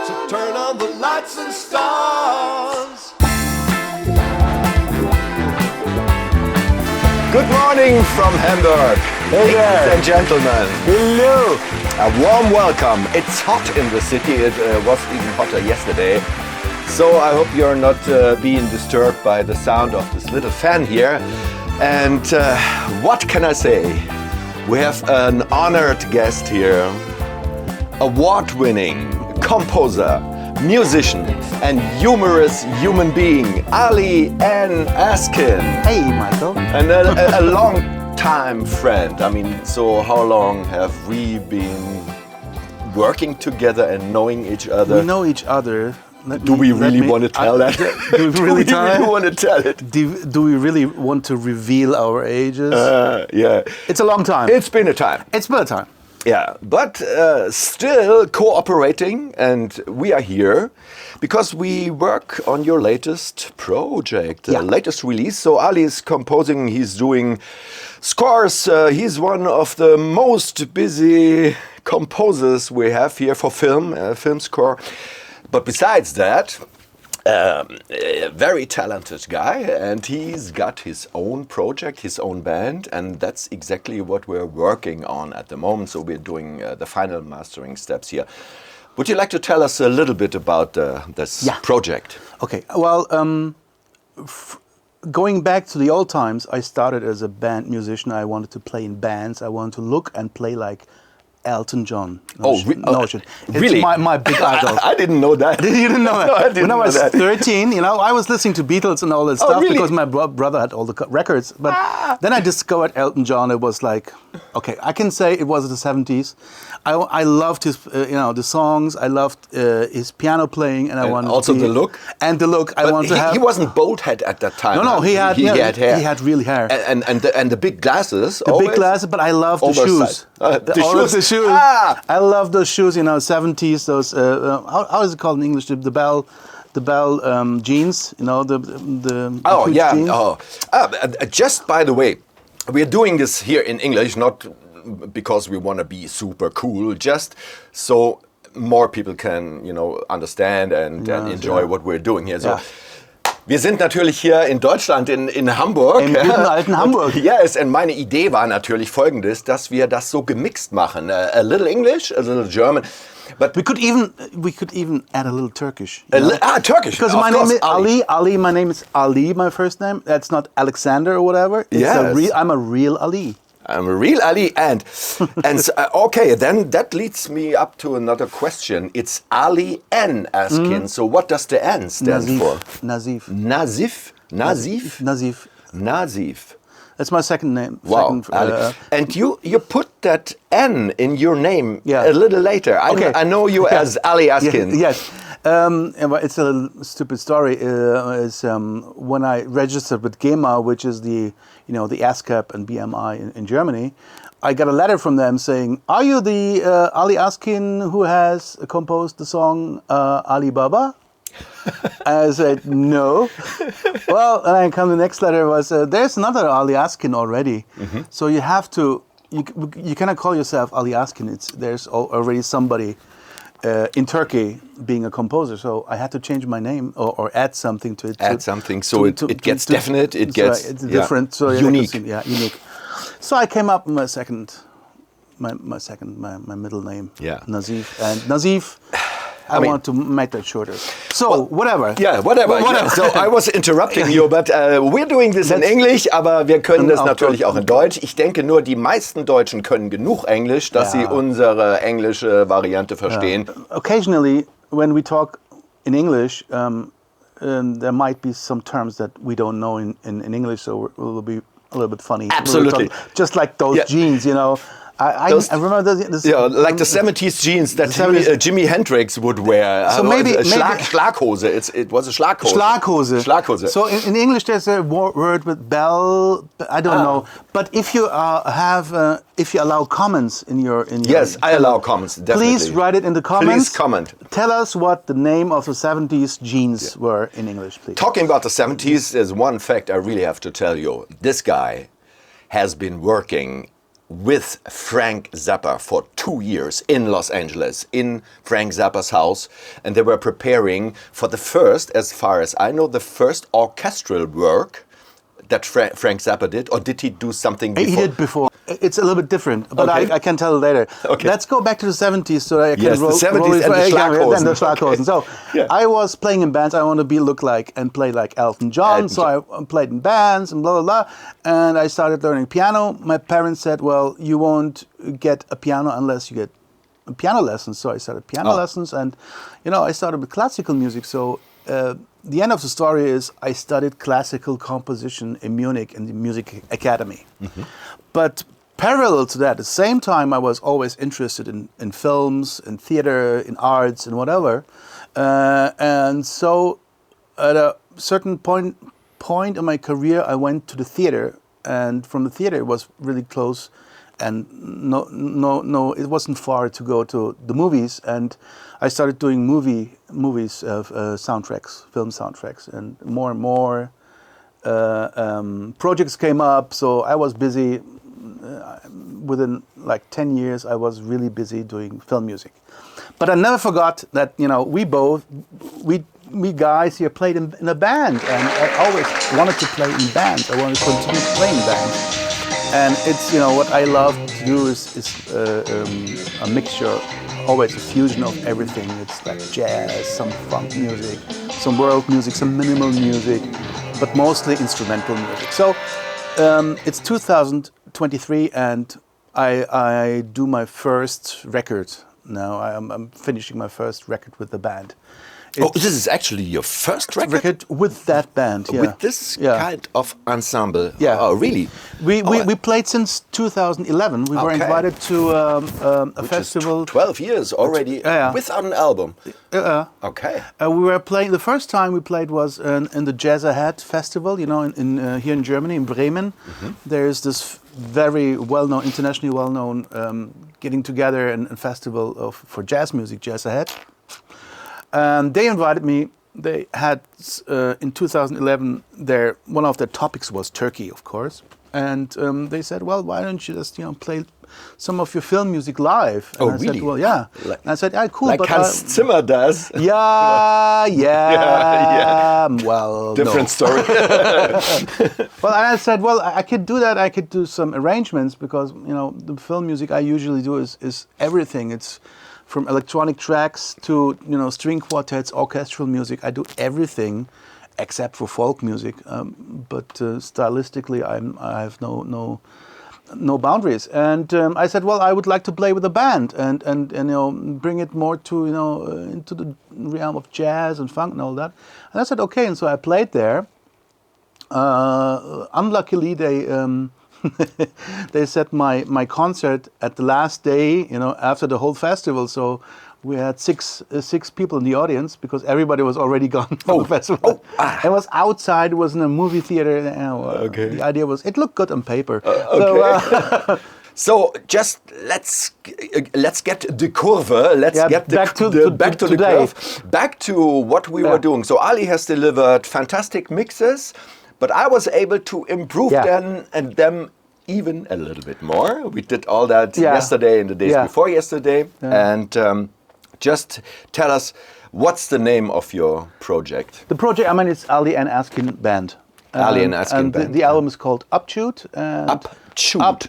So turn on the lights and stars. Good morning from Hamburg, ladies and gentlemen. Hello. A warm welcome. It's hot in the city. It was even hotter yesterday. So I hope you're not being disturbed by the sound of this little fan here. And what can I say? We have an honored guest here. Award-winning composer, musician, and humorous human being, Ali N. Askin. Hey, Michael. And a long-time friend. I mean, so how long have we been working together and knowing each other? We know each other. Do we really want to tell that? Do we really want to tell it? Do we really want to reveal our ages? Yeah. It's a long time. It's been a time. It's been a time. Yeah, but still cooperating, and we are here because we work on your latest project, latest release. So Ali is composing, he's doing scores. He's one of the most busy composers we have here for film score. But besides that, a very talented guy, and he's got his own project, his own band, and that's exactly what we're working on at the moment. So we're doing the final mastering steps here. Would you like to tell us a little bit about this project? Okay, well, going back to the old times, I started as a band musician. I wanted to play in bands. I wanted to look and play like Elton John. Really? It's my big idol. I didn't know that. You didn't know that? No, I didn't when I was know that. 13, I was listening to Beatles and all that stuff really? because my brother had all the records. But then I discovered Elton John. It was like, okay, I can say it was the 70s. I loved his, the songs. I loved his piano playing, and I wanted also the look. And the look. He wasn't bald head at that time. No, he had hair. He had real hair. And the big glasses. Big glasses, but I love the shoes. The shoes. I love those shoes, 70s. Those how is it called in English? The bell jeans. Jeans. Just by the way, we're doing this here in English, not because we want to be super cool, just so more people can, understand and enjoy what we're doing here. So. Wir sind natürlich hier in Deutschland, in Hamburg. Im guten alten Hamburg. Yes, und meine Idee war natürlich folgendes, dass wir das so gemixt machen. A little English, a little German. But we could even add a little Turkish. Turkish. Because my name is Ali. Ali. My name is Ali. My first name. That's not Alexander or whatever. I'm a real Ali. I'm a real Ali, and okay, then that leads me up to another question. It's Ali N. Askin. So what does the N stand for? Nazif. Nazif. That's my second name. Wow. And you put that N in your name a little later. I know you as Ali Askin. Yes. It's a little stupid story. When I registered with GEMA, which is the ASCAP and BMI in Germany, I got a letter from them saying, "Are you the Ali Askin who has composed the song Alibaba?" I said, "No." Well, and then the next letter was, "There's another Ali Askin already, so you have to. You cannot call yourself Ali Askin. There's already somebody." In Turkey, being a composer, so I had to change my name or add something to it. It gets definite. It gets it's different. So unique. Unique. So I came up with my middle name, Nazif, and Nazif. I want to make that shorter. So, whatever. Yeah, whatever. So, I was interrupting you, but we're doing this in English, aber wir können das natürlich auch in Deutsch. Ich denke nur, die meisten Deutschen können genug Englisch, dass sie unsere englische Variante verstehen. Occasionally, when we talk in English, there might be some terms that we don't know in English, so it will be a little bit funny. Absolutely. Just like those jeans, I remember this. Yeah, like the 70s jeans that Jimi Hendrix would wear. So maybe Schlaghose. It was a Schlaghose. Schlaghose. So in English, there's a word with bell. I don't know. But if you if you allow comments in your yes, I allow comments. Definitely. Please write it in the comments. Please comment. Tell us what the name of the 70s jeans were in English, please. Talking about the 70s, there's one fact I really have to tell you. This guy has been working with Frank Zappa for 2 years in Los Angeles, in Frank Zappa's house, and they were preparing for the first, as far as I know, the first orchestral work that Frank Zappa did, or did he do something before? He did before. It's a little bit different, but Okay. I can tell later. Okay. Let's go back to the 70s so I can Yes, the 70s and the Schlaghosen. And the Schlaghosen. Okay. So Yeah. I was playing in bands. I want to look like and play like Elton John. So I played in bands and blah, blah, blah. And I started learning piano. My parents said, well, you won't get a piano unless you get piano lessons. So I started piano lessons, and I started with classical music. So the end of the story is I studied classical composition in Munich in the Music Academy. Mm-hmm. But parallel to that, at the same time, I was always interested in films, in theater, in arts, and whatever. And so at a certain point in my career, I went to the theater. And from the theater, it was really close. And no, it wasn't far to go to the movies. And I started doing movies of soundtracks, film soundtracks, and more projects came up. So I was busy. Within like 10 years, I was really busy doing film music. But I never forgot that we guys here played in a band, and I always wanted to play in bands. I wanted to continue playing bands. And it's, what I love to do is a mixture, always a fusion of everything. It's like jazz, some funk music, some world music, some minimal music, but mostly instrumental music. So it's 2023, and I do my first record now. I'm finishing my first record with the band. This is actually your first record? With that band, yeah. With this kind of ensemble? Yeah. Oh, really? We played since 2011. We were invited to a festival. 12 years already without an album? Okay. We were playing, the first time we played was in the Jazz Ahead Festival, here in Germany, in Bremen. Mm-hmm. There's this very well-known, internationally well-known getting together and festival for jazz music, Jazz Ahead. And they invited me. They had, in 2011, one of their topics was Turkey, of course. And they said, well, why don't you just, play some of your film music live? And I really? said, well, yeah. And I said, yeah, cool. Like but Hans Zimmer does. Yeah. Well, different story. Well, and I said, well, I could do that. I could do some arrangements because, the film music I usually do is everything. It's from electronic tracks to string quartets, orchestral music. I do everything except for folk music. But stylistically, I have no boundaries. And I said, well, I would like to play with a band and bring it more to into the realm of jazz and funk and all that. And I said, okay. And so I played there. Unluckily, they set my concert at the last day, after the whole festival. So we had six people in the audience because everybody was already gone from the festival. It was outside. It was in a movie theater. The idea was it looked good on paper. So just let's get the curve. Let's get back to the curve. Back to what we were doing. So Ali has delivered fantastic mixes. But I was able to improve them even a little bit more. We did all that yesterday and the days before yesterday. And just tell us, what's the name of your project? The project, it's Ali and Askin Band. Ali and Askin Band. The album is called Chute. Chute. Up.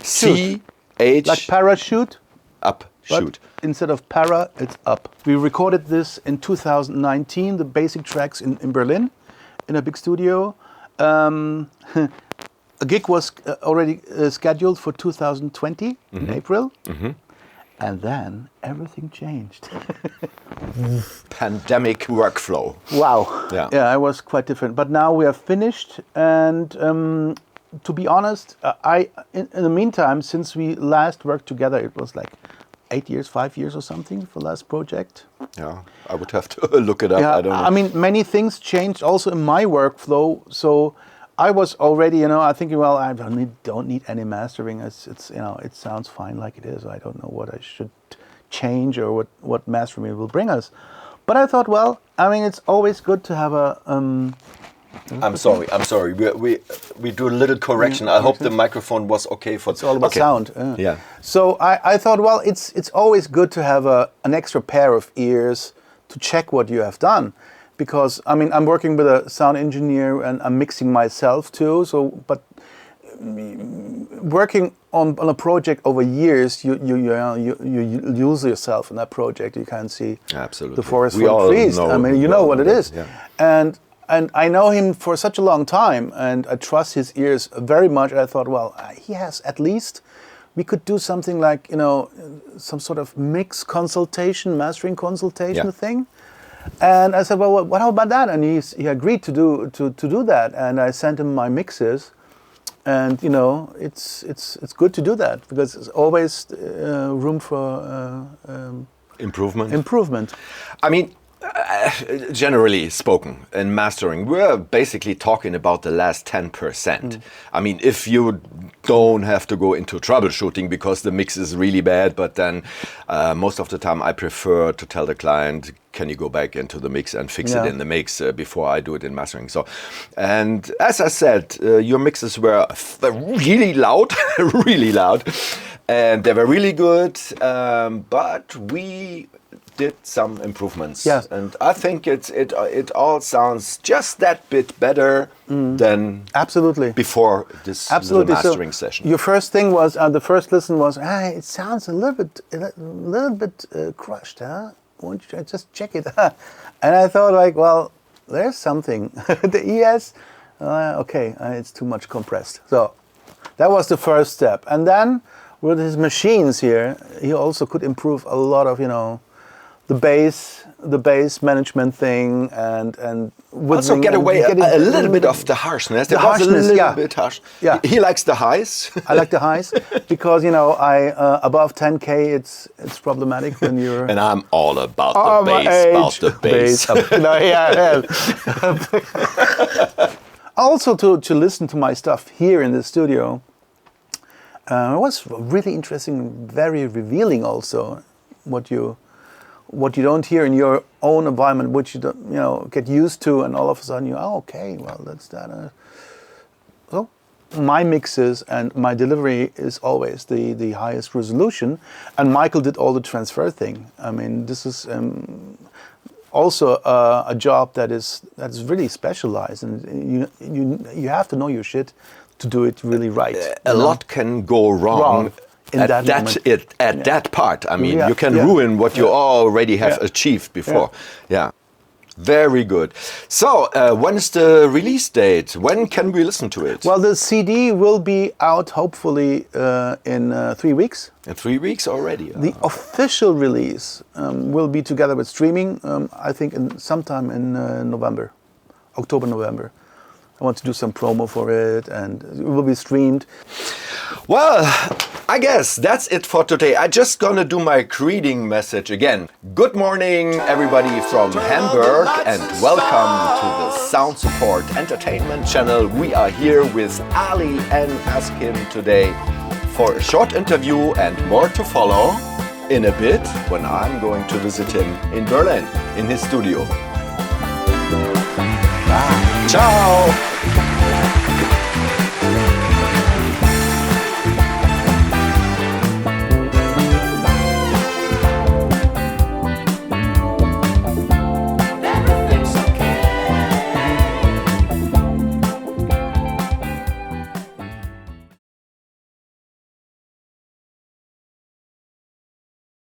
Chute. C-H. Like parachute. Up. Chute. Instead of para, it's up. We recorded this in 2019, the basic tracks in Berlin. In a big studio. A gig was already scheduled for 2020 in April. Mm-hmm. And then everything changed. Pandemic workflow. Wow. Yeah, it was quite different. But now we are finished. And to be honest, in the meantime, since we last worked together, it was like 5 years or something for last project. Yeah, I would have to look it up. Yeah, I don't know. Many things changed also in my workflow. So I was already, I think, well, I don't need any mastering. It's it sounds fine like it is. I don't know what I should change or what mastering will bring us. But I thought, well, it's always good to have I'm sorry. We do a little correction. I hope the microphone was okay for. It's all about sound. Yeah. So I thought, well, it's always good to have an extra pair of ears to check what you have done, because I mean I'm working with a sound engineer and I'm mixing myself too. So, but working on a project over years, you lose yourself in that project. You can't see absolutely the forest for the trees. I mean, you know what it is, and I know him for such a long time, and I trust his ears very much. I thought, well, he has at least. We could do something like, some sort of mix consultation, mastering consultation thing. And I said, well, what about that? And he agreed to do that. And I sent him my mixes. And it's good to do that, because there's always room for improvement. I mean, generally spoken, in mastering, we're basically talking about the last 10%. I mean, if you don't have to go into troubleshooting because the mix is really bad, but then most of the time I prefer to tell the client, can you go back into the mix and fix it in the mix before I do it in mastering. So, and as I said, your mixes were really loud, really loud, and they were really good, but we did some improvements, and I think it all sounds just that bit better than before this mastering session. Your first thing was the first listen was, it sounds a little bit crushed, huh? Won't you just check it? And I thought, like, well, there's something. The ES, it's too much compressed. So that was the first step, and then with his machines here, he also could improve a lot of the bass management thing, and also get away a little bit of the harshness. It was a little bit harsh. Yeah. He likes the highs. I like the highs because I above 10K it's problematic when you're. And I'm all about the bass. Also to listen to my stuff here in the studio, it was really interesting, very revealing. Also, what you don't hear in your own environment, which you don't, get used to, and all of a sudden that's that. So my mixes and my delivery is always the highest resolution, and Michael did all the transfer thing. I mean, this is also a job that's really specialized, and you have to know your shit to do it really right. A lot can go wrong. At that part, I mean, you can ruin what you already have achieved before. Yeah, very good. So, when is the release date? When can we listen to it? Well, the CD will be out hopefully in 3 weeks. In 3 weeks already? The official release will be together with streaming, I think sometime in November, October, November. I want to do some promo for it, and it will be streamed. Well, I guess that's it for today. I'm just gonna do my greeting message again. Good morning, everybody from Hamburg, and welcome to the Sound Support Entertainment channel. We are here with Ali and Askin today for a short interview, and more to follow in a bit when I'm going to visit him in Berlin, in his studio. Bye. Ciao!